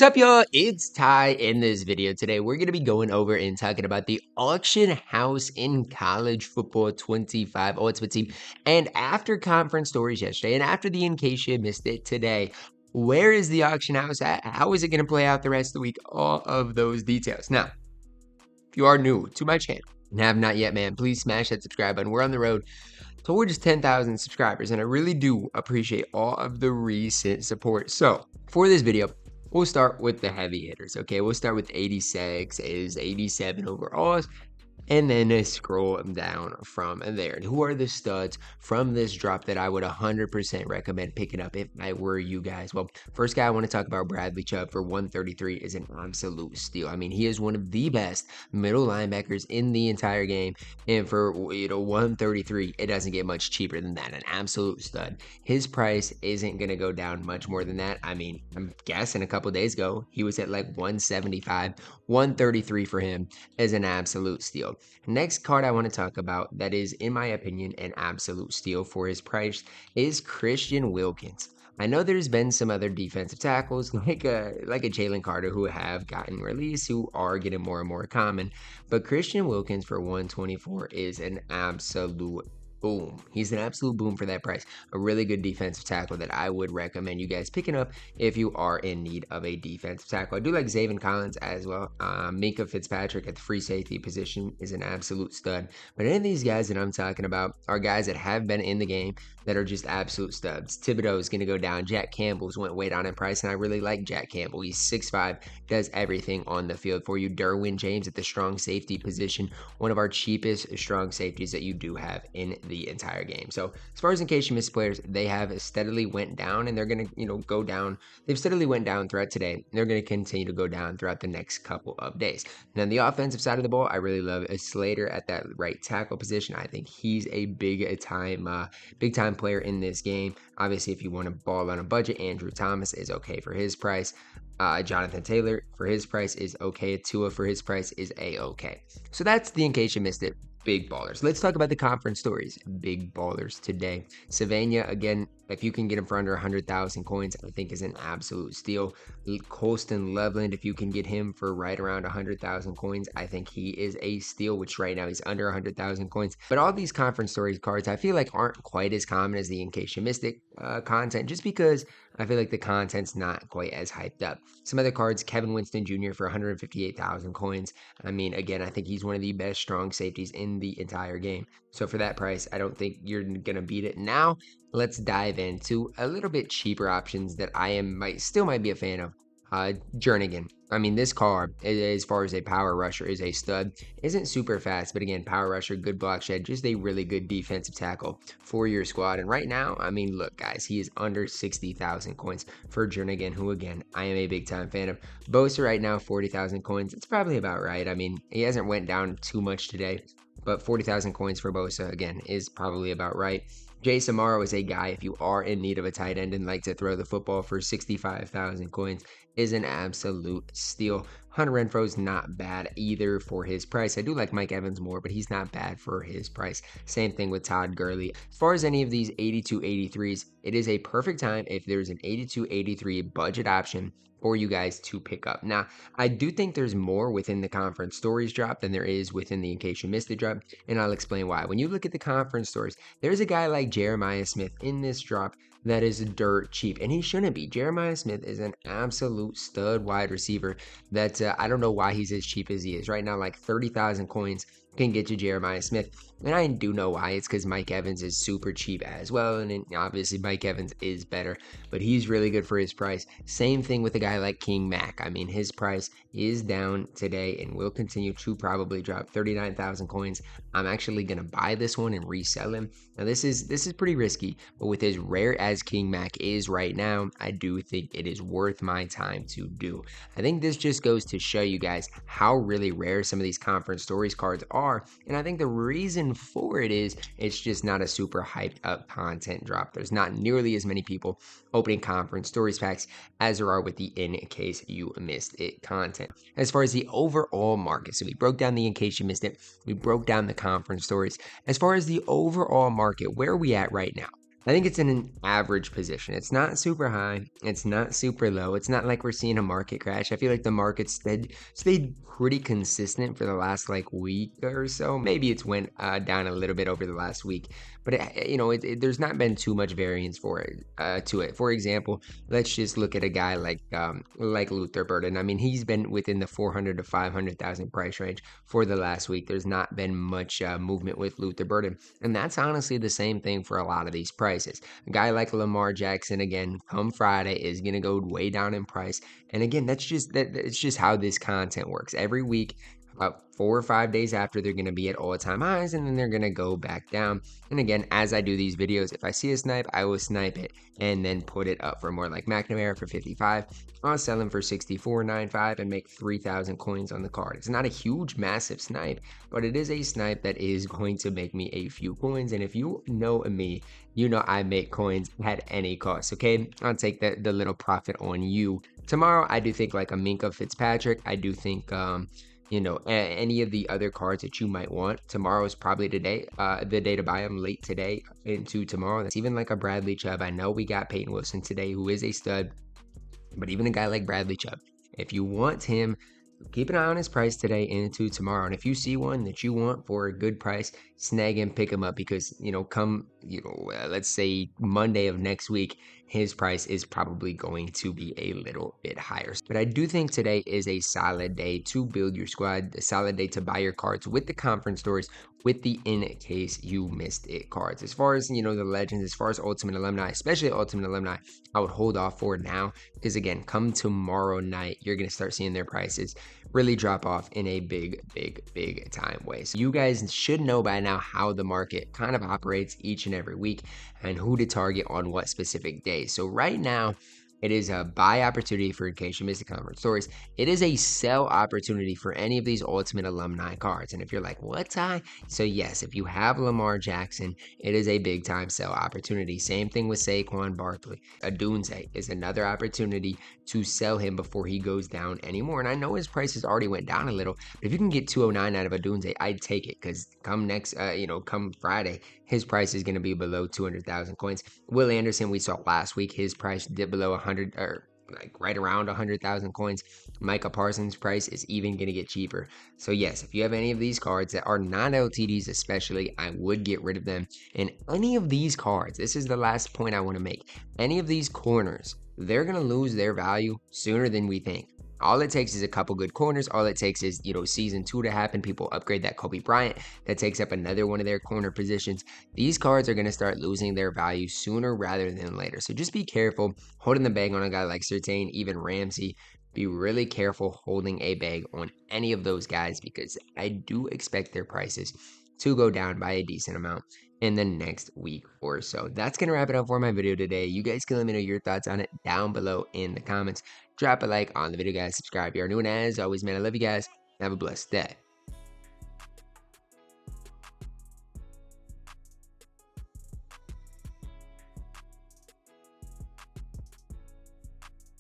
What's up, y'all? It's Ty. In this video today, we're going to be going over and talking about the auction house in college football 25 Ultimate Team. And after conference stories yesterday, and after the in case you missed it today, where is the auction house at? How is it going to play out the rest of the week? All of those details. Now, if you are new to my channel and have not yet, man, please smash that subscribe button. We're on the road towards 10,000 subscribers, and I really do appreciate all of the recent support. So, for this video, we'll start with the heavy hitters, okay? We'll start with 86, is 87 overalls, and then scroll down from there. And who are the studs from this drop that I would 100% recommend picking up if I were you guys? Well, first guy I want to talk about, Bradley Chubb for 133 is an absolute steal. I mean, he is one of the best middle linebackers in the entire game. And for 133, it doesn't get much cheaper than that. An absolute stud. His price isn't going to go down much more than that. I mean, I'm guessing a couple days ago, he was at like 175. 133 for him is an absolute steal. Next card I want to talk about that is, in my opinion, an absolute steal for his price is Christian Wilkins. I know there's been some other defensive tackles like a Jalen Carter who have gotten released, who are getting more and more common, but Christian Wilkins for 124 is an absolute boom. He's an absolute boom for that price. A really good defensive tackle that I would recommend you guys picking up if you are in need of a defensive tackle. I do like Zaven Collins as well. Minka Fitzpatrick at the free safety position is an absolute stud. But any of these guys that I'm talking about are guys that have been in the game that are just absolute studs. Thibodeau is going to go down. Jack Campbell's went way down in price, and I really like Jack Campbell. He's 6'5", does everything on the field for you. Derwin James at the strong safety position, one of our cheapest strong safeties that you do have in the entire game. So as far as in case you missed players, they have steadily went down, and they're going to go down. They've steadily went down throughout today, and they're going to continue to go down throughout the next couple of days. Now, on the offensive side of the ball, I really love Slater at that right tackle position. I think he's a big time player in this game. Obviously, if you want to ball on a budget, Andrew Thomas is okay for his price. Jonathan Taylor for his price is okay. Tua for his price is a-okay. So that's the in case you missed it. Big ballers. Let's talk about the conference stories. Big ballers today. Savannah, again, if you can get him for under 100,000 coins, I think is an absolute steal. Colston Loveland, if you can get him for right around 100,000 coins, I think he is a steal, which right now he's under 100,000 coins. But all these conference stories cards, I feel like aren't quite as common as the in case you missed it content, just because I feel like the content's not quite as hyped up. Some other cards, Kevin Winston Jr. for 158,000 coins. I mean, again, I think he's one of the best strong safeties in the entire game. So for that price, I don't think you're going to beat it. Now, let's dive into a little bit cheaper options that I might be a fan of. Jernigan. I mean, this card, as far as a power rusher, is a stud. Isn't super fast, but again, power rusher, good block shed, just a really good defensive tackle for your squad. And right now, I mean, look, guys, he is under 60,000 coins for Jernigan, who, again, I am a big-time fan of. Bosa right now, 40,000 coins. It's probably about right. I mean, he hasn't went down too much today, but 40,000 coins for Bosa, again, is probably about right. Jay Samaro is a guy, if you are in need of a tight end and like to throw the football, for 65,000 coins is an absolute steal. Hunter Renfro's not bad either for his price. I do like Mike Evans more, but he's not bad for his price. Same thing with Todd Gurley. As far as any of these 82, 83s, it is a perfect time if there's an 82, 83 budget option for you guys to pick up. Now, I do think there's more within the conference stories drop than there is within the in case you missed the drop, and I'll explain why. When you look at the conference stories, there's a guy like Jeremiah Smith in this drop that is dirt cheap, and he shouldn't be. Jeremiah Smith is an absolute stud wide receiver that I don't know why he's as cheap as he is. Right now, like 30,000 coins can get you Jeremiah Smith. And I do know why. It's because Mike Evans is super cheap as well. And obviously Mike Evans is better, but he's really good for his price. Same thing with a guy like King Mack. I mean, his price is down today and will continue to probably drop. 39,000 coins. I'm actually going to buy this one and resell him. Now, this is pretty risky, but with as rare as King Mack is right now, I do think it is worth my time to do. I think this just goes to show you guys how really rare some of these conference stories cards are. And I think the reason for it is it's just not a super hyped up content drop. There's not nearly as many people opening conference stories packs as there are with the in case you missed it content. As far as the overall market, so we broke down the in case you missed it, we broke down the conference stories. As far as the overall market, where are we at right now? I think it's in an average position. It's not super high. It's not super low. It's not like we're seeing a market crash. I feel like the market stayed pretty consistent for the last like week or so. Maybe it's went down a little bit over the last week, but there's not been too much variance for it to it. For example, let's just look at a guy like Luther Burden. I mean, he's been within the 400 to 500,000 price range for the last week. There's not been much movement with Luther Burden, and that's honestly the same thing for a lot of these prices. A guy like Lamar Jackson, again, come Friday, is going to go way down in price. And again, it's just how this content works. Every week, about 4 or 5 days after, they're going to be at all-time highs, and then they're going to go back down. And again, as I do these videos, if I see a snipe, I will snipe it and then put it up for more, like McNamara for 55. I'll sell him for 64.95 and make 3,000 coins on the card. It's not a huge, massive snipe, but it is a snipe that is going to make me a few coins. And if you know me, you know I make coins at any cost, okay? I'll take the little profit on you. Tomorrow, I do think like a Minka Fitzpatrick. I do think, any of the other cards that you might want. Tomorrow is probably the day to buy them, late today into tomorrow. That's even like a Bradley Chubb. I know we got Payton Wilson today, who is a stud, but even a guy like Bradley Chubb, if you want him, keep an eye on his price today into tomorrow. And if you see one that you want for a good price, snag him, pick him up, because, let's say Monday of next week, his price is probably going to be a little bit higher. But I do think today is a solid day to build your squad, a solid day to buy your cards with the conference stories, with the in case you missed it cards. As far as, the legends, as far as Ultimate Alumni, especially Ultimate Alumni, I would hold off for now, because again, come tomorrow night, you're going to start seeing their prices really drop off in a big time way. So you guys should know by now how the market kind of operates each and every week and who to target on what specific days. So right now, it is a buy opportunity for in case you missed the conference stories. It is a sell opportunity for any of these Ultimate Alumni cards. And if you're like, what, Ty? So yes, if you have Lamar Jackson, it is a big time sell opportunity. Same thing with Saquon Barkley. Adunze is another opportunity to sell him before he goes down anymore. And I know his prices already went down a little, but if you can get 209 out of Adunze, I'd take it, because come come Friday, his price is going to be below 200,000 coins. Will Anderson, we saw last week, his price dipped below 100, or like right around 100,000 coins. Micah Parsons' price is even going to get cheaper. So yes, if you have any of these cards that are not LTDs especially, I would get rid of them. And any of these cards, this is the last point I want to make, any of these corners, they're going to lose their value sooner than we think. All it takes is a couple good corners. All it takes is, season 2 to happen. People upgrade that Kobe Bryant. That takes up another one of their corner positions. These cards are going to start losing their value sooner rather than later. So just be careful holding the bag on a guy like Surtain, even Ramsey. Be really careful holding a bag on any of those guys, because I do expect their prices to go down by a decent amount in the next week or so. That's going to wrap it up for my video today. You guys can let me know your thoughts on it down below in the comments. Drop a like on the video, guys. Subscribe if you are new, and as always, man, I love you guys. Have a blessed day.